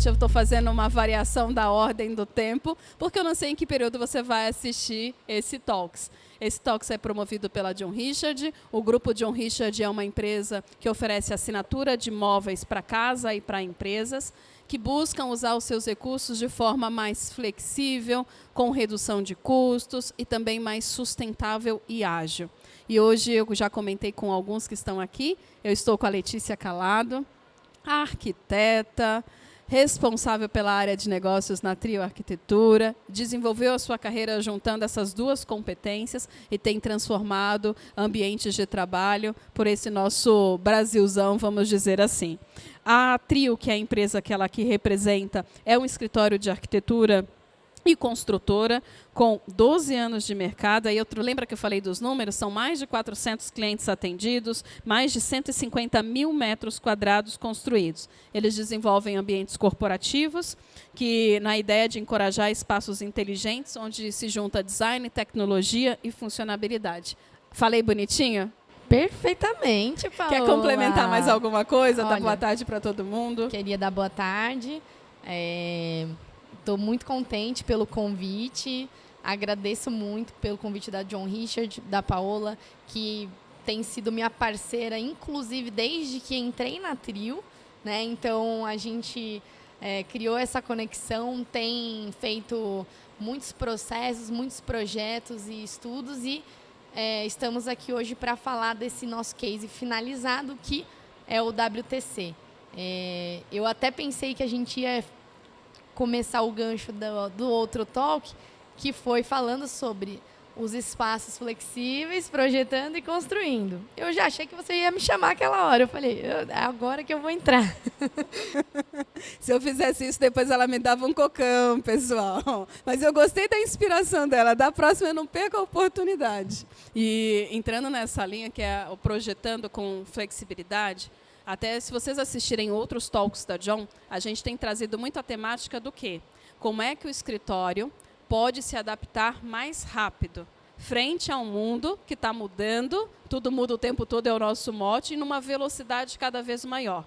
eu estou fazendo uma variação da ordem do tempo, porque eu não sei em que período você vai assistir esse Talks. Esse Talks é promovido pela John Richard. O grupo John Richard é uma empresa que oferece assinatura de móveis para casa e para empresas, que buscam usar os seus recursos de forma mais flexível, com redução de custos e também mais sustentável e ágil. E hoje eu já comentei com alguns que estão aqui, eu estou com a Letícia Calado, arquiteta, responsável pela área de negócios na Trio Arquitetura, desenvolveu a sua carreira juntando essas duas competências e tem transformado ambientes de trabalho por esse nosso Brasilzão, vamos dizer assim. A Trio, que é a empresa que ela aqui representa, é um escritório de arquitetura e construtora, com 12 anos de mercado. Aí lembra que eu falei dos números? São mais de 400 clientes atendidos, mais de 150 mil metros quadrados construídos. Eles desenvolvem ambientes corporativos, que na ideia de encorajar espaços inteligentes, onde se junta design, tecnologia e funcionabilidade. Falei bonitinho? Perfeitamente, Paola. Quer complementar mais alguma coisa? Dá boa tarde para todo mundo. Queria dar boa tarde. Estou muito contente pelo convite, agradeço muito pelo convite da John Richard, da Paola, que tem sido minha parceira, inclusive desde que entrei na Trio, né? Então, a gente criou essa conexão, tem feito muitos processos, muitos projetos e estudos e estamos aqui hoje para falar desse nosso case finalizado, que é o WTC. Eu até pensei que a gente ia começar o gancho do outro talk, que foi falando sobre os espaços flexíveis, projetando e construindo. Eu já achei que você ia me chamar aquela hora. Eu falei, é agora que eu vou entrar. Se eu fizesse isso, depois ela me dava um cocão, pessoal. Mas eu gostei da inspiração dela. Da próxima eu não perco a oportunidade. E entrando nessa linha, que é o projetando com flexibilidade, até se vocês assistirem outros talks da John, a gente tem trazido muito a temática do quê? Como é que o escritório pode se adaptar mais rápido frente a um mundo que está mudando, tudo muda o tempo todo, é o nosso mote, e numa velocidade cada vez maior.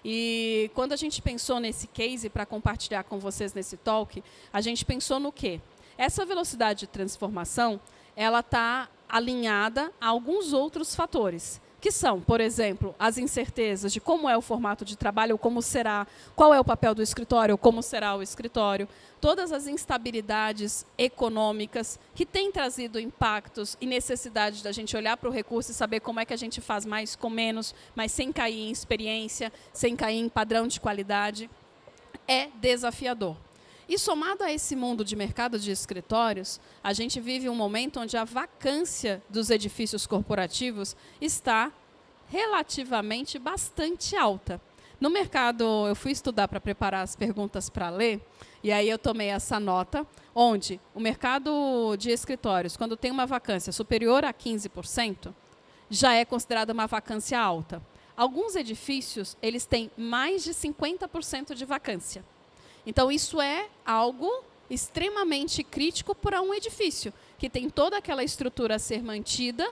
E quando a gente pensou nesse case para compartilhar com vocês nesse talk, a gente pensou no quê? Essa velocidade de transformação, ela está alinhada a alguns outros fatores, que são, por exemplo, as incertezas de como é o formato de trabalho, como será, qual é o papel do escritório, como será o escritório, todas as instabilidades econômicas que têm trazido impactos e necessidade da gente olhar para o recurso e saber como é que a gente faz mais com menos, mas sem cair em experiência, sem cair em padrão de qualidade, é desafiador. E somado a esse mundo de mercado de escritórios, a gente vive um momento onde a vacância dos edifícios corporativos está relativamente bastante alta. No mercado, eu fui estudar para preparar as perguntas para ler, e aí eu tomei essa nota, onde o mercado de escritórios, quando tem uma vacância superior a 15%, já é considerada uma vacância alta. Alguns edifícios, eles têm mais de 50% de vacância. Então, isso é algo extremamente crítico para um edifício, que tem toda aquela estrutura a ser mantida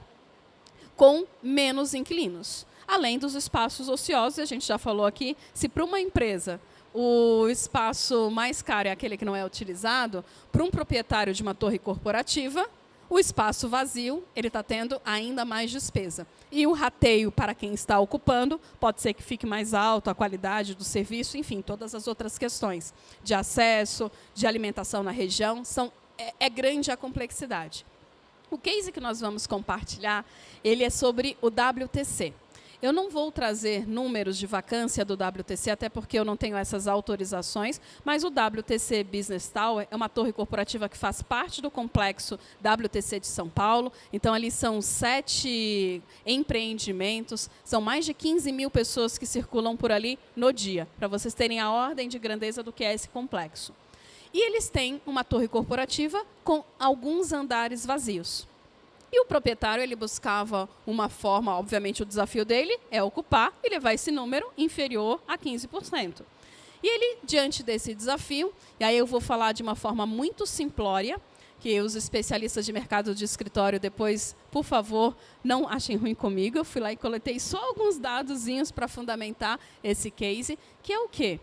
com menos inquilinos. Além dos espaços ociosos, a gente já falou aqui, se para uma empresa o espaço mais caro é aquele que não é utilizado, para um proprietário de uma torre corporativa, o espaço vazio, ele está tendo ainda mais despesa. E o rateio para quem está ocupando, pode ser que fique mais alto, a qualidade do serviço, enfim, todas as outras questões de acesso, de alimentação na região, é grande a complexidade. O case que nós vamos compartilhar, ele é sobre o WTC. Eu não vou trazer números de vacância do WTC, até porque eu não tenho essas autorizações, mas o WTC Business Tower é uma torre corporativa que faz parte do complexo WTC de São Paulo. Então, ali são 7 empreendimentos, são mais de 15 mil pessoas que circulam por ali no dia, para vocês terem a ordem de grandeza do que é esse complexo. E eles têm uma torre corporativa com alguns andares vazios. E o proprietário, ele buscava uma forma, obviamente o desafio dele é ocupar e levar esse número inferior a 15%. E ele, diante desse desafio, e aí eu vou falar de uma forma muito simplória, que os especialistas de mercado de escritório depois, por favor, não achem ruim comigo, eu fui lá e coletei só alguns dadozinhos para fundamentar esse case, que é o quê?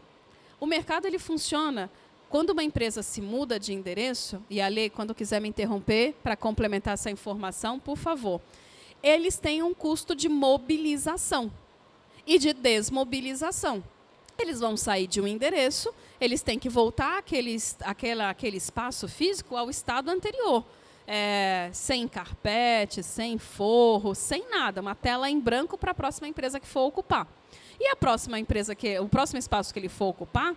O mercado ele funciona quando uma empresa se muda de endereço, e a lei, quando quiser me interromper para complementar essa informação, por favor, eles têm um custo de mobilização e de desmobilização. Eles vão sair de um endereço, eles têm que voltar aquele espaço físico ao estado anterior. Sem carpete, sem forro, sem nada, uma tela em branco para a próxima empresa que for ocupar. E a próxima empresa o próximo espaço que ele for ocupar,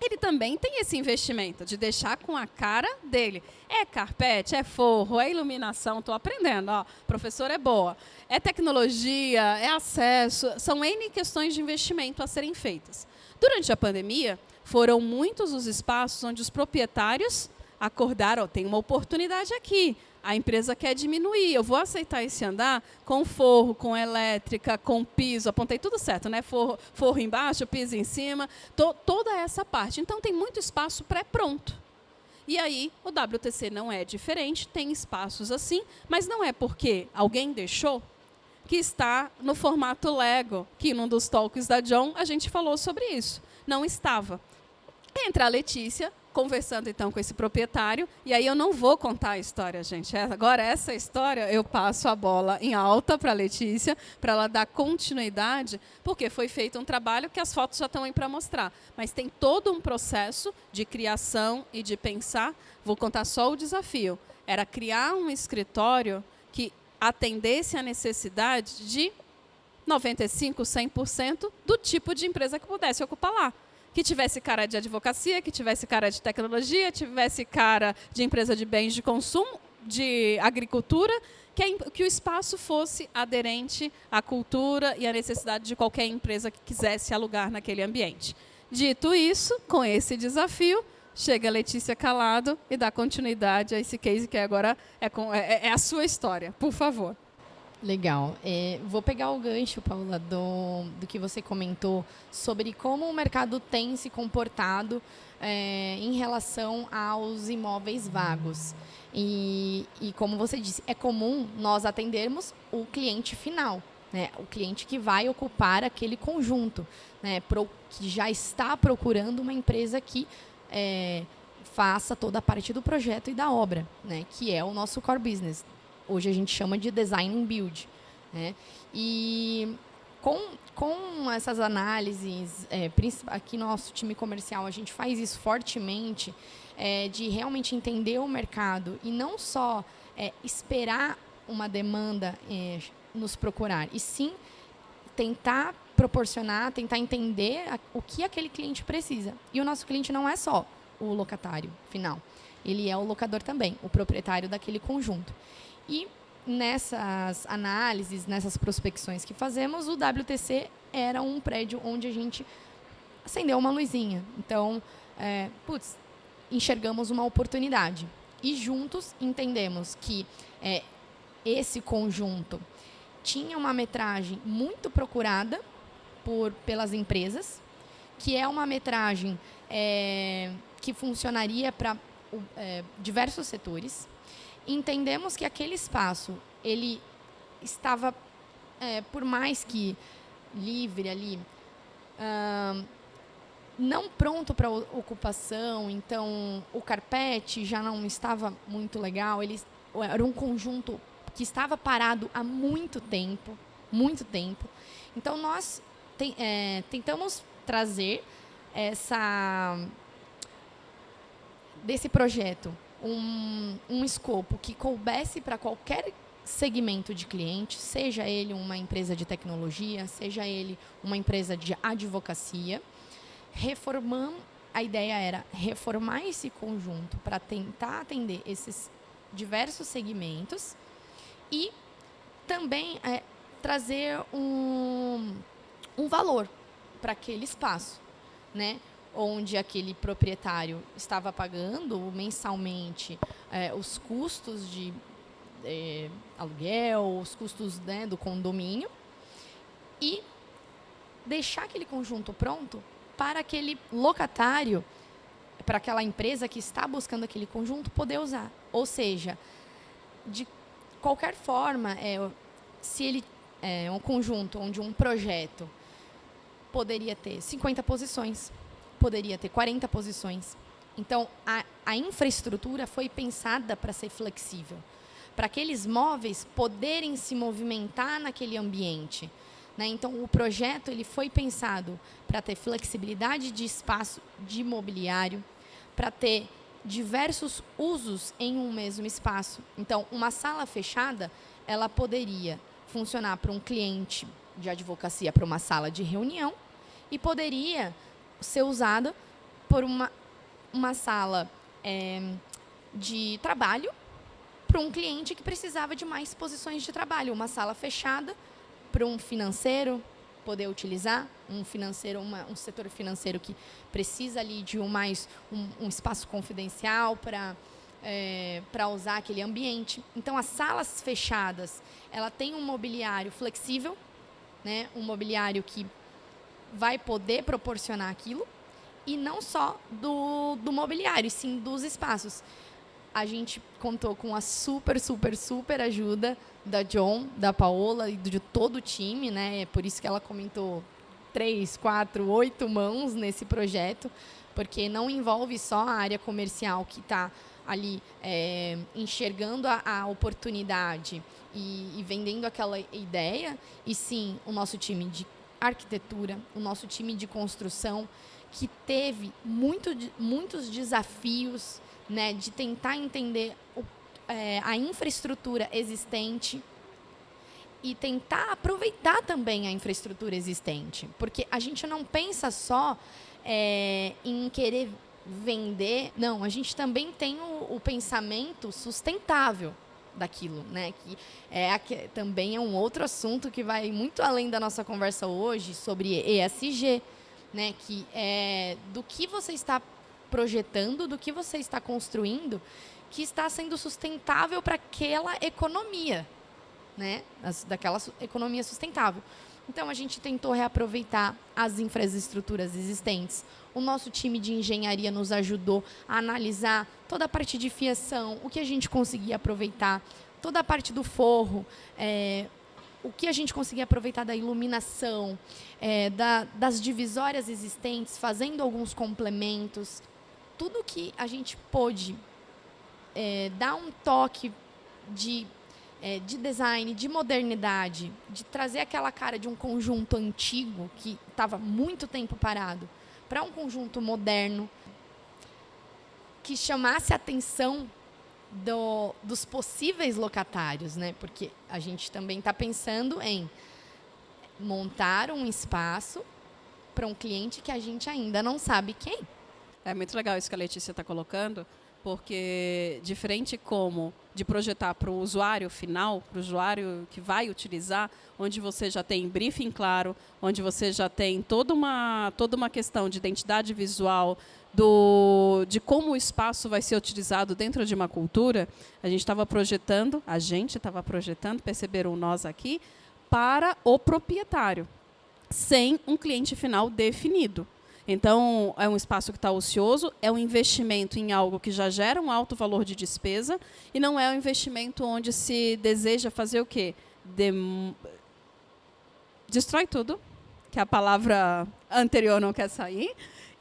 ele também tem esse investimento de deixar com a cara dele. É carpete, é forro, é iluminação, estou aprendendo, ó, professora é boa. É tecnologia, é acesso, são N questões de investimento a serem feitas. Durante a pandemia, foram muitos os espaços onde os proprietários acordaram, tem uma oportunidade aqui, a empresa quer diminuir, eu vou aceitar esse andar com forro, com elétrica, com piso, apontei tudo certo, né? Forro embaixo, piso em cima, toda essa parte. Então, tem muito espaço pré-pronto. E aí, o WTC não é diferente, tem espaços assim, mas não é porque alguém deixou que está no formato Lego, que num dos talks da John a gente falou sobre isso. Não estava. Entra a Letícia, conversando então com esse proprietário, e aí eu não vou contar a história, gente. Agora, essa história, eu passo a bola em alta para a Letícia, para ela dar continuidade, porque foi feito um trabalho que as fotos já estão aí para mostrar. Mas tem todo um processo de criação e de pensar. Vou contar só o desafio. Era criar um escritório que atendesse a necessidade de 95%, 100% do tipo de empresa que pudesse ocupar lá. Que tivesse cara de advocacia, que tivesse cara de tecnologia, tivesse cara de empresa de bens de consumo, de agricultura, que o espaço fosse aderente à cultura e à necessidade de qualquer empresa que quisesse alugar naquele ambiente. Dito isso, com esse desafio, chega a Letícia Calado e dá continuidade a esse case que agora é a sua história. Por favor. Legal. Vou pegar o gancho, Paula, do que você comentou sobre como o mercado tem se comportado em relação aos imóveis vagos. E como você disse, é comum nós atendermos o cliente final, né? O cliente que vai ocupar aquele conjunto, né? Que já está procurando uma empresa que faça toda a parte do projeto e da obra, né? Que é o nosso core business. Hoje a gente chama de design and build, né? E com essas análises, aqui no nosso time comercial, a gente faz isso fortemente, de realmente entender o mercado e não só esperar uma demanda nos procurar, e sim tentar proporcionar, tentar entender o que aquele cliente precisa. E o nosso cliente não é só o locatário final, ele é o locador também, o proprietário daquele conjunto. E nessas análises, nessas prospecções que fazemos, o WTC era um prédio onde a gente acendeu uma luzinha. Então, enxergamos uma oportunidade. E juntos entendemos que esse conjunto tinha uma metragem muito procurada pelas empresas, que é uma metragem que funcionaria para diversos setores. Entendemos que aquele espaço, ele estava, por mais que livre ali, não pronto para ocupação, então o carpete já não estava muito legal, era um conjunto que estava parado há muito tempo. Então, nós tentamos trazer desse projeto um escopo que coubesse para qualquer segmento de cliente, seja ele uma empresa de tecnologia, seja ele uma empresa de advocacia. A ideia era reformar esse conjunto para tentar atender esses diversos segmentos e também trazer um valor para aquele espaço, né? Onde aquele proprietário estava pagando mensalmente os custos de aluguel, os custos, né, do condomínio, e deixar aquele conjunto pronto para aquele locatário, para aquela empresa que está buscando aquele conjunto poder usar. Ou seja, de qualquer forma, se ele é um conjunto onde um projeto poderia ter 50 posições, poderia ter 40 posições. Então, a infraestrutura foi pensada para ser flexível, para aqueles móveis poderem se movimentar naquele ambiente, né? Então, o projeto ele foi pensado para ter flexibilidade de espaço de mobiliário, para ter diversos usos em um mesmo espaço. Então, uma sala fechada, ela poderia funcionar para um cliente de advocacia, para uma sala de reunião, e poderia ser usada por uma sala de trabalho para um cliente que precisava de mais posições de trabalho. Uma sala fechada para um financeiro poder utilizar, um setor financeiro que precisa ali de um espaço confidencial para usar aquele ambiente. Então, as salas fechadas, ela tem um mobiliário flexível, né? Um mobiliário que vai poder proporcionar aquilo, e não só do mobiliário, e sim dos espaços. A gente contou com a super ajuda da John, da Paola e de todo o time, né? É por isso que ela comentou 3, 4, 8 mãos nesse projeto, porque não envolve só a área comercial que está ali enxergando a oportunidade e vendendo aquela ideia, e sim o nosso time de arquitetura, o nosso time de construção, que teve muitos desafios, né, de tentar entender a infraestrutura existente e tentar aproveitar também a infraestrutura existente. Porque a gente não pensa só em querer vender, não, a gente também tem o pensamento sustentável daquilo, né? Que também é um outro assunto que vai muito além da nossa conversa hoje sobre ESG, né? Que é do que você está projetando, do que você está construindo, que está sendo sustentável para aquela economia, né? Daquela economia sustentável. Então, a gente tentou reaproveitar as infraestruturas existentes. O nosso time de engenharia nos ajudou a analisar toda a parte de fiação, o que a gente conseguia aproveitar, toda a parte do forro, o que a gente conseguia aproveitar da iluminação, das divisórias existentes, fazendo alguns complementos. Tudo que a gente pôde dar um toque de design, de modernidade, de trazer aquela cara de um conjunto antigo que estava muito tempo parado para um conjunto moderno que chamasse a atenção dos possíveis locatários, né? Porque a gente também está pensando em montar um espaço para um cliente que a gente ainda não sabe quem. É muito legal isso que a Letícia está colocando, porque diferente de projetar para o usuário final, para o usuário que vai utilizar, onde você já tem briefing claro, onde você já tem toda uma questão de identidade visual, de como o espaço vai ser utilizado dentro de uma cultura, a gente estava projetando, perceberam nós aqui, para o proprietário, sem um cliente final definido. Então, é um espaço que está ocioso, é um investimento em algo que já gera um alto valor de despesa, e não é um investimento onde se deseja fazer o quê? Destrói tudo, que a palavra anterior não quer sair,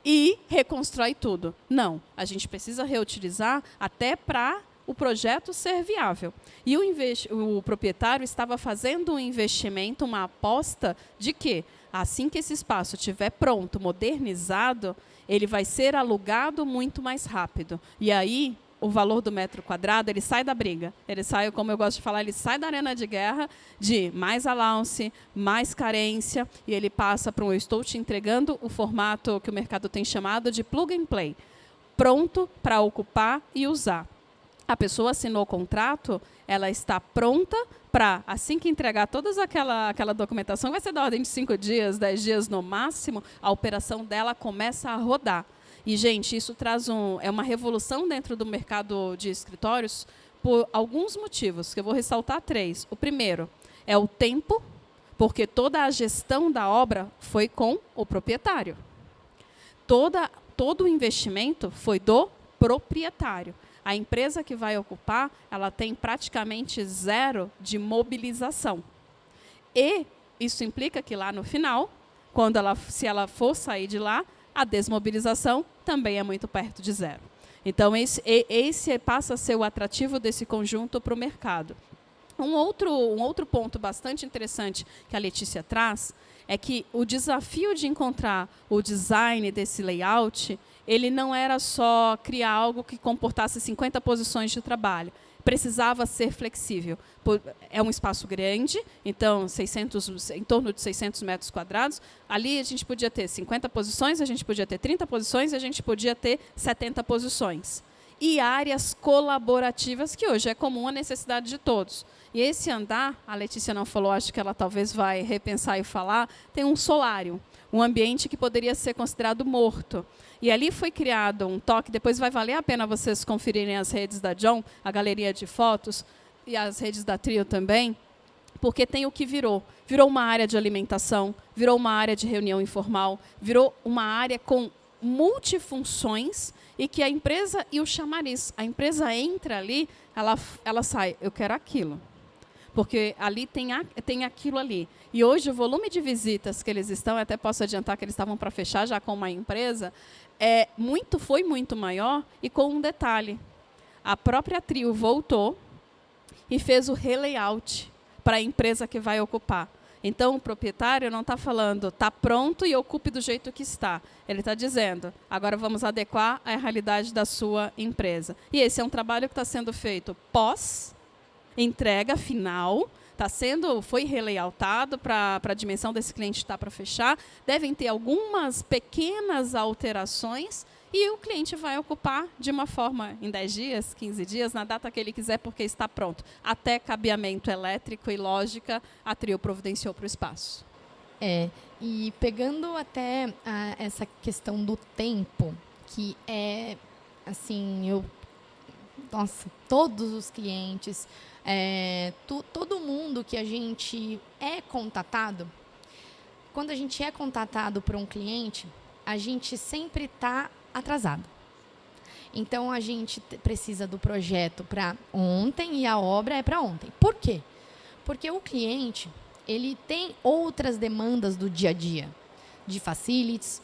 e reconstrói tudo. Não, a gente precisa reutilizar até para o projeto ser viável. E o proprietário estava fazendo um investimento, uma aposta de que, assim que esse espaço estiver pronto, modernizado, ele vai ser alugado muito mais rápido. E aí, o valor do metro quadrado, ele sai da briga. Ele sai, como eu gosto de falar, ele sai da arena de guerra de mais allowance, mais carência, e ele passa para eu estou te entregando o formato que o mercado tem chamado de plug and play, pronto para ocupar e usar. A pessoa assinou o contrato, ela está pronta para, assim que entregar toda aquela documentação, vai ser da ordem de 5 dias, 10 dias no máximo, a operação dela começa a rodar. E, gente, isso traz uma revolução dentro do mercado de escritórios por alguns motivos, que eu vou ressaltar 3. O primeiro é o tempo, porque toda a gestão da obra foi com o proprietário. Todo o investimento foi do proprietário. A empresa que vai ocupar, ela tem praticamente 0 de mobilização. E isso implica que lá no final, se ela for sair de lá, A desmobilização também é muito perto de zero. Então, esse passa a ser o atrativo desse conjunto para o mercado. Um outro ponto bastante interessante que a Letícia traz é que o desafio de encontrar o design desse layout, ele não era só criar algo que comportasse 50 posições de trabalho. Precisava ser flexível. É um espaço grande, então em torno de 600 metros quadrados. Ali a gente podia ter 50 posições, a gente podia ter 30 posições, a gente podia ter 70 posições. E áreas colaborativas, que hoje é comum a necessidade de todos. E esse andar, a Letícia não falou, acho que ela talvez vai repensar e falar, tem um solário, um ambiente que poderia ser considerado morto. E ali foi criado um toque, depois vai valer a pena vocês conferirem as redes da John, a galeria de fotos, e as redes da Trio também, porque tem o que virou. Virou uma área de alimentação, virou uma área de reunião informal, virou uma área com multifunções e que a empresa e o chamariz. A empresa entra ali, ela sai, eu quero aquilo. Porque ali tem aquilo ali. E hoje o volume de visitas que eles estão, até posso adiantar que eles estavam para fechar já com uma empresa, foi muito maior, e com um detalhe. A própria Trio voltou e fez o relayout para a empresa que vai ocupar. Então, o proprietário não está falando, está pronto e ocupe do jeito que está. Ele está dizendo, agora vamos adequar à realidade da sua empresa. E esse é um trabalho que está sendo feito pós-entrega final, foi relayoutado para a dimensão desse cliente estar para fechar. Devem ter algumas pequenas alterações e o cliente vai ocupar de uma forma em 10 dias, 15 dias, na data que ele quiser, porque está pronto. Até cabeamento elétrico e lógica, a Trio providenciou para o espaço. E pegando até essa questão do tempo, que é, assim, todos os clientes, todo mundo que a gente é contatado, quando a gente é contatado por um cliente, a gente sempre está atrasado. Então, a gente precisa do projeto para ontem e a obra é para ontem. Por quê? Porque o cliente, ele tem outras demandas do dia a dia, de facilities,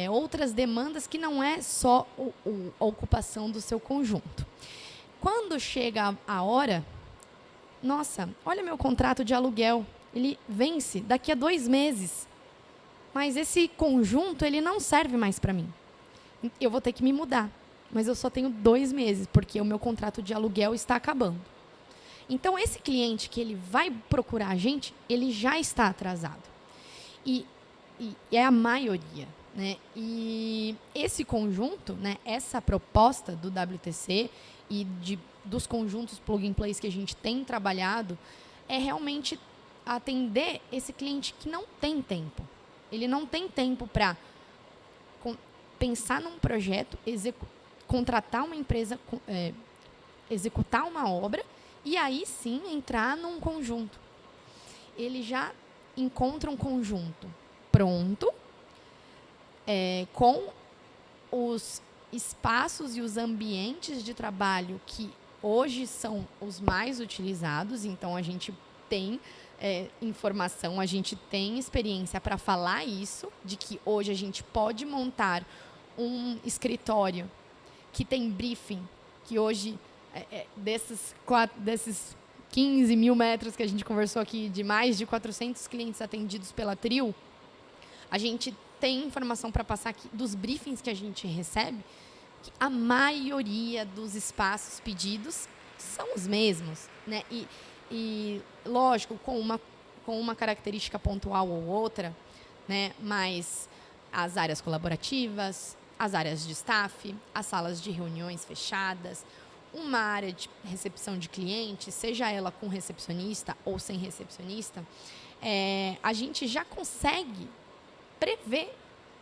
outras demandas que não é só a ocupação do seu conjunto. Quando chega a hora, nossa, olha meu contrato de aluguel, ele vence daqui a 2 meses, mas esse conjunto ele não serve mais para mim. Eu vou ter que me mudar, mas eu só tenho 2 meses, porque o meu contrato de aluguel está acabando. Então, esse cliente que ele vai procurar a gente, ele já está atrasado. E é a maioria. Né? E esse conjunto, né, essa proposta do WTC e dos conjuntos plug-and-plays que a gente tem trabalhado, é realmente atender esse cliente que não tem tempo. Ele não tem tempo para pensar num projeto, contratar uma empresa, executar uma obra e aí sim entrar num conjunto. Ele já encontra um conjunto pronto, com os espaços e os ambientes de trabalho que hoje são os mais utilizados. Então, a gente tem informação, a gente tem experiência para falar isso, de que hoje a gente pode montar um escritório que tem briefing, que hoje, desses 15 mil metros que a gente conversou aqui, de mais de 400 clientes atendidos pela Trio, a gente tem informação para passar aqui dos briefings que a gente recebe, que a maioria dos espaços pedidos são os mesmos, né? E lógico, com uma característica pontual ou outra, né? Mas as áreas colaborativas, as áreas de staff, as salas de reuniões fechadas, uma área de recepção de clientes, seja ela com recepcionista ou sem recepcionista, a gente já consegue prever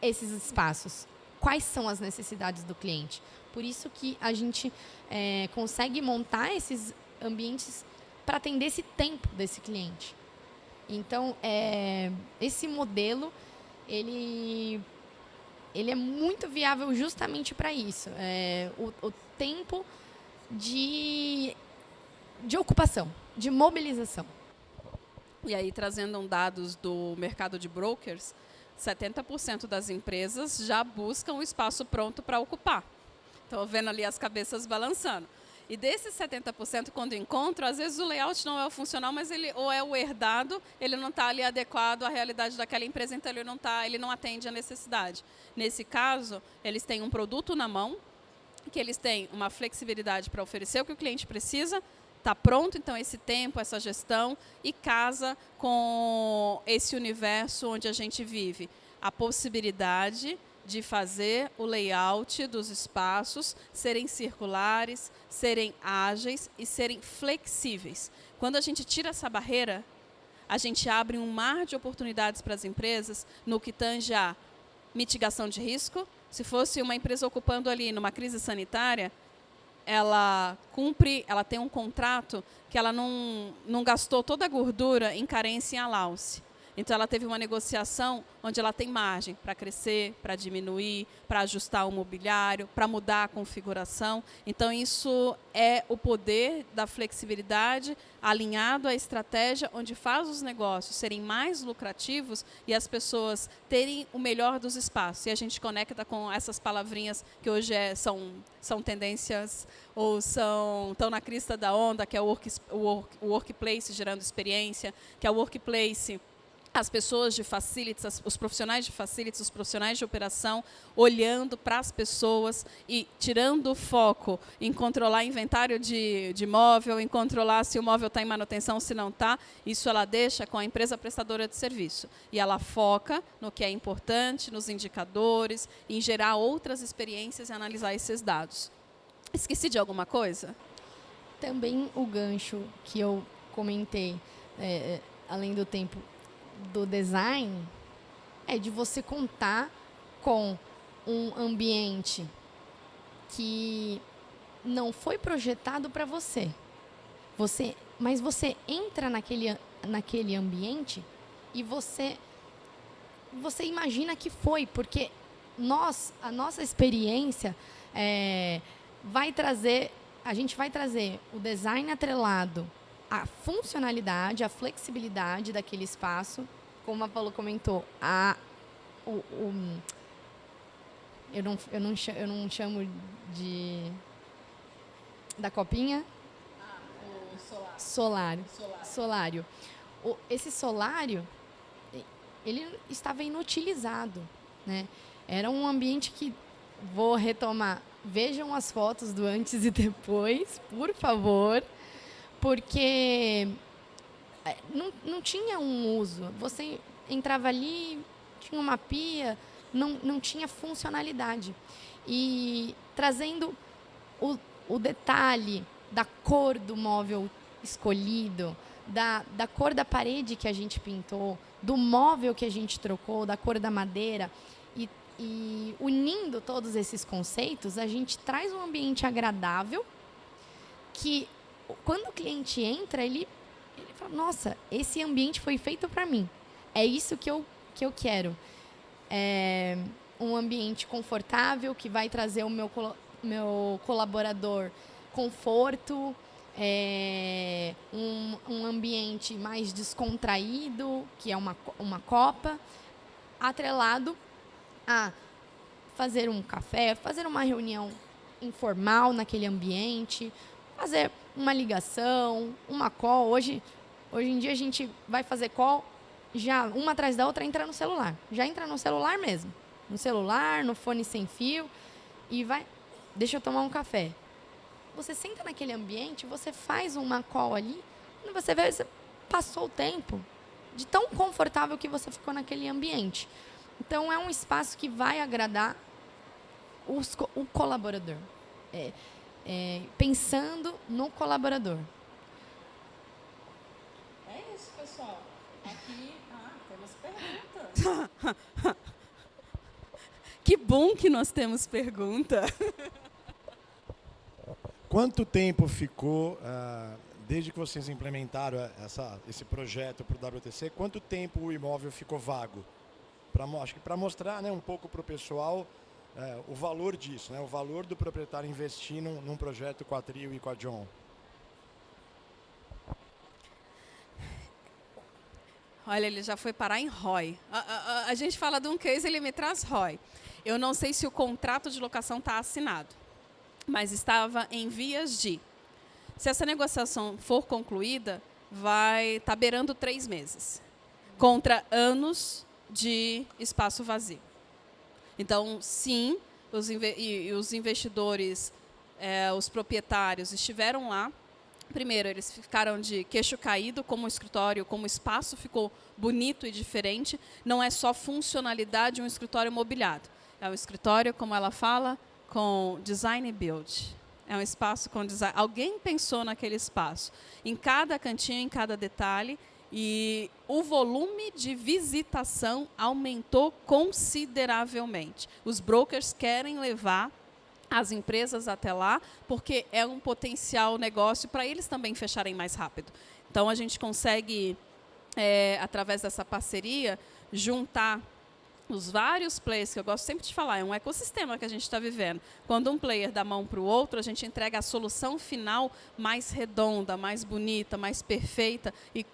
esses espaços. Quais são as necessidades do cliente? Por isso que a gente consegue montar esses ambientes para atender esse tempo desse cliente. Então, esse modelo, ele é muito viável justamente para isso. O tempo de ocupação, de mobilização. E aí, trazendo dados do mercado de brokers, 70% das empresas já buscam o espaço pronto para ocupar. Estou vendo ali as cabeças balançando. E desses 70%, quando encontro, às vezes o layout não é o funcional, mas ele ou é o herdado, ele não está ali adequado à realidade daquela empresa, então ele não atende à necessidade. Nesse caso, eles têm um produto na mão, que eles têm uma flexibilidade para oferecer o que o cliente precisa, está pronto, então, esse tempo, essa gestão, e casa com esse universo onde a gente vive. A possibilidade de fazer o layout dos espaços serem circulares, serem ágeis e serem flexíveis. Quando a gente tira essa barreira, a gente abre um mar de oportunidades para as empresas no que tange a mitigação de risco. Se fosse uma empresa ocupando ali numa crise sanitária, ela tem um contrato que ela não gastou toda a gordura em carência em allowance. Então, ela teve uma negociação onde ela tem margem para crescer, para diminuir, para ajustar o mobiliário, para mudar a configuração. Então, isso é o poder da flexibilidade alinhado à estratégia, onde faz os negócios serem mais lucrativos e as pessoas terem o melhor dos espaços. E a gente conecta com essas palavrinhas que hoje são tendências ou estão na crista da onda, que é o workplace gerando experiência, que é o workplace, as pessoas de facilities, os profissionais de facilities, os profissionais de operação, olhando para as pessoas e tirando o foco em controlar inventário de móvel, em controlar se o móvel está em manutenção, se não está. Isso ela deixa com a empresa prestadora de serviço. E ela foca no que é importante, nos indicadores, em gerar outras experiências e analisar esses dados. Esqueci de alguma coisa? Também o gancho que eu comentei, além do tempo do design, é de você contar com um ambiente que não foi projetado para você. Mas você entra naquele ambiente e você imagina que foi, porque a nossa experiência a gente vai trazer o design atrelado a funcionalidade, a flexibilidade daquele espaço, como a Paula comentou, eu não chamo de da copinha, o solário. Esse solário, ele estava inutilizado, né? Era um ambiente que, vou retomar, vejam as fotos do antes e depois, por favor, porque não tinha um uso. Você entrava ali, tinha uma pia, não tinha funcionalidade. E trazendo o detalhe da cor do móvel escolhido, da cor da parede que a gente pintou, do móvel que a gente trocou, da cor da madeira, e unindo todos esses conceitos, a gente traz um ambiente agradável que, quando o cliente entra, ele fala, nossa, esse ambiente foi feito para mim. É isso que eu quero. É um ambiente confortável, que vai trazer o meu colaborador conforto, um ambiente mais descontraído, que é uma copa, atrelado a fazer um café, fazer uma reunião informal naquele ambiente, fazer uma ligação, uma call. Hoje em dia a gente vai fazer call, já uma atrás da outra entra no celular. Já entra no celular mesmo. No celular, no fone sem fio, e vai, deixa eu tomar um café. Você senta naquele ambiente, você faz uma call ali, e você vê, você passou o tempo de tão confortável que você ficou naquele ambiente. Então, é um espaço que vai agradar o colaborador. Pensando no colaborador. É isso, pessoal. Aqui, temos perguntas. Que bom que nós temos pergunta. Quanto tempo ficou, desde que vocês implementaram esse projeto para o WTC, quanto tempo o imóvel ficou vago? Acho que para mostrar, né, um pouco para o pessoal o valor disso, né, o valor do proprietário investir num projeto com a Trio e com a John. Olha, ele já foi parar em ROI. A gente fala de um case, ele me traz ROI. Eu não sei se o contrato de locação está assinado, mas estava em vias de. Se essa negociação for concluída, vai estar beirando 3 meses, contra anos de espaço vazio. Então, sim, os investidores, os proprietários estiveram lá. Primeiro, eles ficaram de queixo caído, como o escritório, como o espaço ficou bonito e diferente. Não é só funcionalidade um escritório mobiliado. É um escritório, como ela fala, com design e build. É um espaço com design. Alguém pensou naquele espaço, em cada cantinho, em cada detalhe, e o volume de visitação aumentou consideravelmente. Os brokers querem levar as empresas até lá, porque é um potencial negócio para eles também fecharem mais rápido. Então, a gente consegue, através dessa parceria, juntar os vários players, que eu gosto sempre de falar, é um ecossistema que a gente está vivendo. Quando um player dá mão para o outro, a gente entrega a solução final mais redonda, mais bonita, mais perfeita, e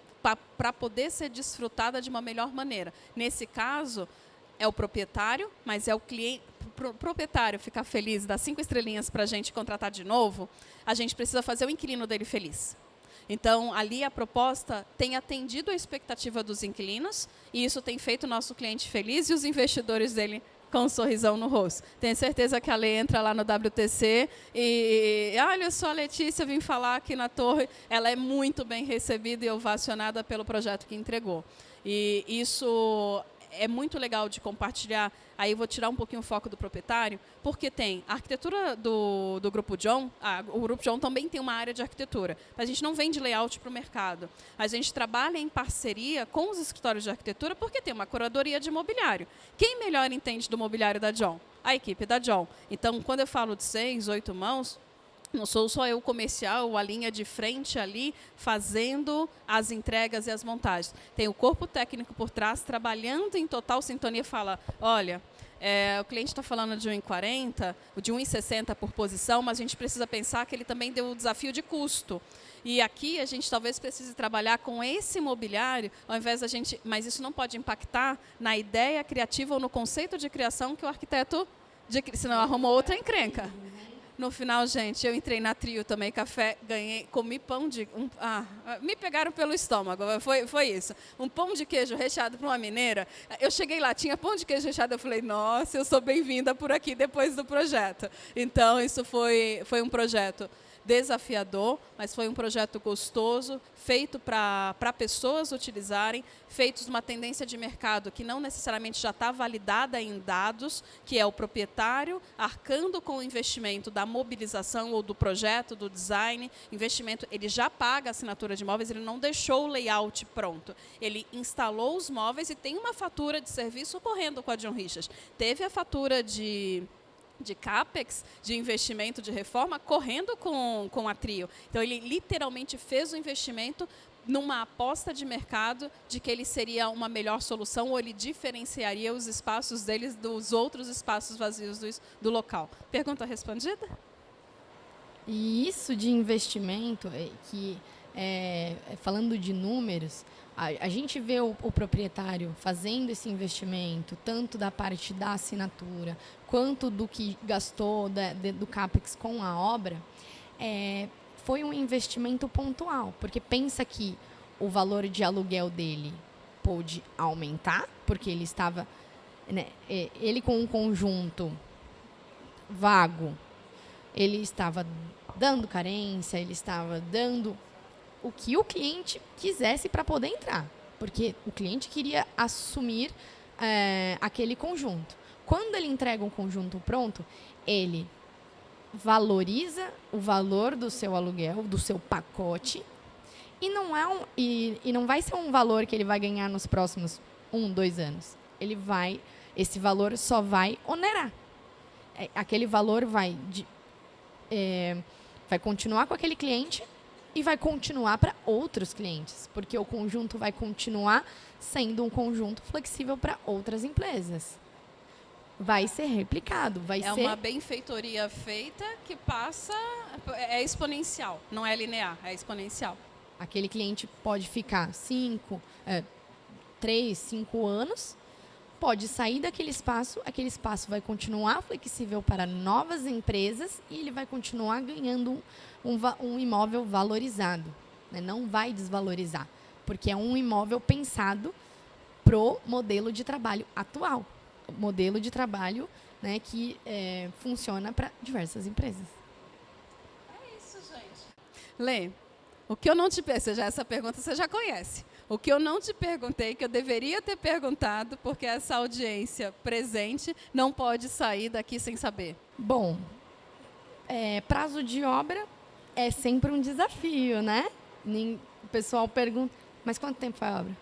para poder ser desfrutada de uma melhor maneira. Nesse caso, é o proprietário, mas é o cliente. Para o proprietário ficar feliz, dar 5 estrelinhas para a gente contratar de novo, a gente precisa fazer o inquilino dele feliz. Então, ali a proposta tem atendido a expectativa dos inquilinos, e isso tem feito o nosso cliente feliz e os investidores dele com um sorrisão no rosto. Tenho certeza que a Lê entra lá no WTC e olha, eu sou a Letícia, vim falar aqui na torre. Ela é muito bem recebida e ovacionada pelo projeto que entregou. E isso é muito legal de compartilhar. Aí eu vou tirar um pouquinho o foco do proprietário, porque tem a arquitetura do Grupo John. O Grupo John também tem uma área de arquitetura. A gente não vende layout para o mercado. A gente trabalha em parceria com os escritórios de arquitetura, porque tem uma curadoria de mobiliário. Quem melhor entende do mobiliário da John? A equipe da John. Então, quando eu falo de 6, 8 mãos, não sou só eu comercial, a linha de frente ali, fazendo as entregas e as montagens. Tem o corpo técnico por trás, trabalhando em total sintonia, fala, olha, o cliente está falando de 1,40, de 1,60 por posição, mas a gente precisa pensar que ele também deu o desafio de custo. E aqui a gente talvez precise trabalhar com esse mobiliário, ao invés da gente... Mas isso não pode impactar na ideia criativa ou no conceito de criação que o arquiteto... senão arruma outra encrenca. No final, gente, eu entrei na Trio, tomei café, comi pão de... me pegaram pelo estômago, foi isso. Um pão de queijo recheado para uma mineira. Eu cheguei lá, tinha pão de queijo recheado, eu falei, nossa, eu sou bem-vinda por aqui depois do projeto. Então, isso foi um projeto desafiador, mas foi um projeto gostoso, feito para pessoas utilizarem, feitos numa tendência de mercado que não necessariamente já está validada em dados, que é o proprietário arcando com o investimento da mobilização ou do projeto, do design, investimento, ele já paga a assinatura de móveis, ele não deixou o layout pronto. Ele instalou os móveis e tem uma fatura de serviço correndo com a John Richards. Teve a fatura de CAPEX, de investimento de reforma, correndo com a Trio. Então, ele literalmente fez o investimento numa aposta de mercado de que ele seria uma melhor solução ou ele diferenciaria os espaços deles dos outros espaços vazios do local. Pergunta respondida? E isso de investimento, falando de números, a gente vê o proprietário fazendo esse investimento, tanto da parte da assinatura, quanto do que gastou do CAPEX com a obra, foi um investimento pontual, porque pensa que o valor de aluguel dele pôde aumentar, porque ele estava, ele com um conjunto vago, ele estava dando carência, ele estava dando o que o cliente quisesse para poder entrar, porque o cliente queria assumir aquele conjunto. Quando ele entrega um conjunto pronto, ele valoriza o valor do seu aluguel, do seu pacote, e não vai ser um valor que ele vai ganhar nos próximos 1, 2 anos. Esse valor só vai onerar. Aquele valor vai continuar com aquele cliente e vai continuar para outros clientes, porque o conjunto vai continuar sendo um conjunto flexível para outras empresas. Vai ser replicado, É uma benfeitoria feita que passa... É exponencial, não é linear, é exponencial. Aquele cliente pode ficar 5, 3, 5 anos, pode sair daquele espaço, aquele espaço vai continuar flexível para novas empresas e ele vai continuar ganhando um imóvel valorizado, né? Não vai desvalorizar, porque é um imóvel pensado pro modelo de trabalho atual, modelo de trabalho, né, que funciona para diversas empresas. É isso, gente. Lê, o que eu não te perguntei, essa pergunta você já conhece. O que eu não te perguntei, que eu deveria ter perguntado, porque essa audiência presente não pode sair daqui sem saber. Bom, prazo de obra é sempre um desafio, né? O pessoal pergunta, mas quanto tempo foi a obra?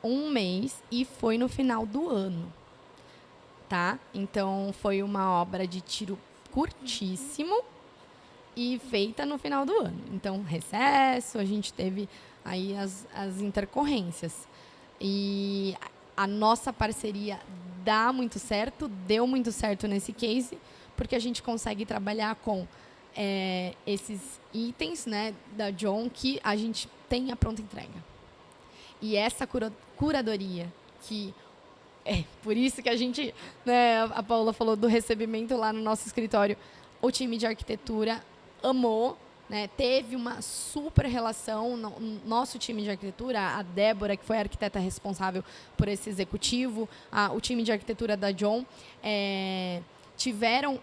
1 mês e foi no final do ano, tá? Então, foi uma obra de tiro curtíssimo e feita no final do ano. Então, recesso, a gente teve aí as intercorrências. E a nossa parceria dá muito certo, deu muito certo nesse case, porque a gente consegue trabalhar com esses itens, né, da John, que a gente tem a pronta entrega. E essa curadoria, que é por isso que a gente, né, a Paula falou do recebimento lá no nosso escritório, o time de arquitetura amou, né, teve uma super relação, nosso time de arquitetura, a Débora, que foi a arquiteta responsável por esse executivo, o time de arquitetura da John, tiveram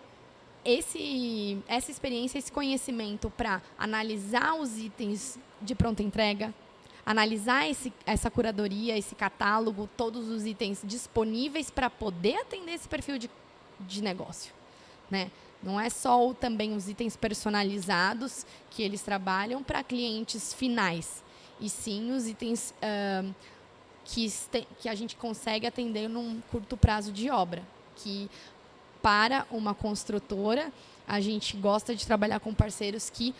essa experiência, esse conhecimento para analisar os itens de pronta entrega, analisar essa curadoria, esse catálogo, todos os itens disponíveis para poder atender esse perfil de negócio, né? Não é só também os itens personalizados que eles trabalham para clientes finais, e sim os itens que a gente consegue atender num curto prazo de obra, que para uma construtora, a gente gosta de trabalhar com parceiros que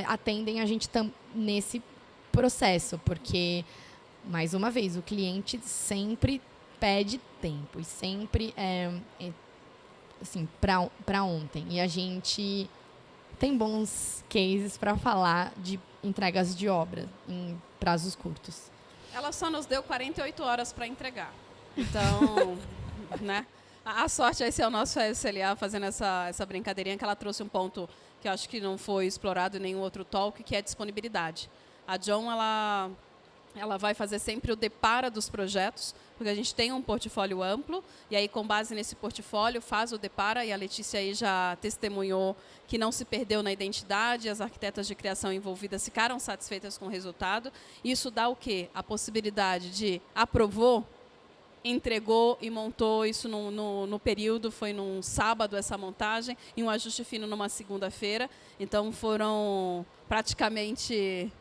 atendem a gente nesse processo, porque, mais uma vez, o cliente sempre pede tempo e sempre assim, para ontem. E a gente tem bons cases para falar de entregas de obra em prazos curtos. Ela só nos deu 48 horas para entregar. Então, né? A sorte, esse é o nosso SLA fazendo essa brincadeirinha, que ela trouxe um ponto que eu acho que não foi explorado em nenhum outro talk, que é a disponibilidade. A John, ela vai fazer sempre o depara dos projetos, porque a gente tem um portfólio amplo, e aí, com base nesse portfólio, faz o depara, e a Letícia aí já testemunhou que não se perdeu na identidade, as arquitetas de criação envolvidas ficaram satisfeitas com o resultado. Isso dá o quê? A possibilidade de aprovou, entregou e montou isso no período, foi num sábado essa montagem, e um ajuste fino numa segunda-feira. Então, foram praticamente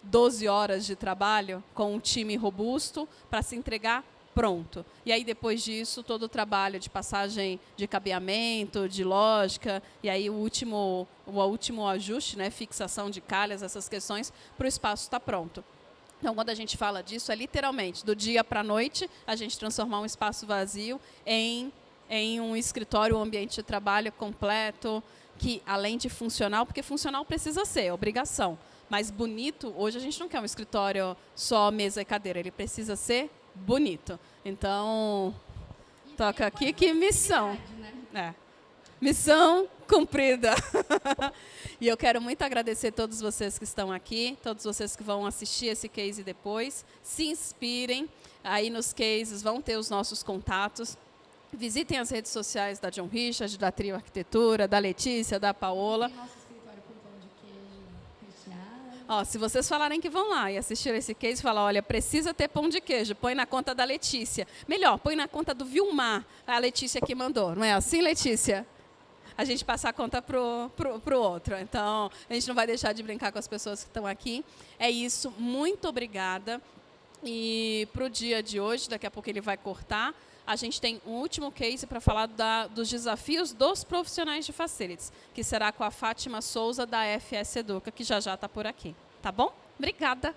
12 horas de trabalho com um time robusto para se entregar pronto. E aí, depois disso, todo o trabalho de passagem de cabeamento, de lógica, e aí o último ajuste, né, fixação de calhas, essas questões, para o espaço estar pronto. Então, quando a gente fala disso, é literalmente do dia para a noite, a gente transformar um espaço vazio em um escritório, um ambiente de trabalho completo, que, além de funcional, porque funcional precisa ser, é obrigação, mas bonito, hoje a gente não quer um escritório só mesa e cadeira, ele precisa ser bonito. Então, toca aqui que missão. Missão cumprida. E eu quero muito agradecer a todos vocês que estão aqui, todos vocês que vão assistir esse case depois. Se inspirem, aí nos cases vão ter os nossos contatos. Visitem as redes sociais da John Richard, da Trio Arquitetura, da Letícia, da Paola. Nosso escritório com pão de queijo recheado. Ó, se vocês falarem que vão lá e assistir esse case, falar, olha, precisa ter pão de queijo, põe na conta da Letícia. Melhor, põe na conta do Vilmar, a Letícia que mandou. Não é assim, Letícia? A gente passa a conta pro outro. Então, a gente não vai deixar de brincar com as pessoas que estão aqui. É isso, muito obrigada. E para o dia de hoje, daqui a pouco ele vai cortar, a gente tem um último case para falar dos desafios dos profissionais de facilities, que será com a Fátima Souza, da FS Educa, que já está por aqui. Tá bom? Obrigada!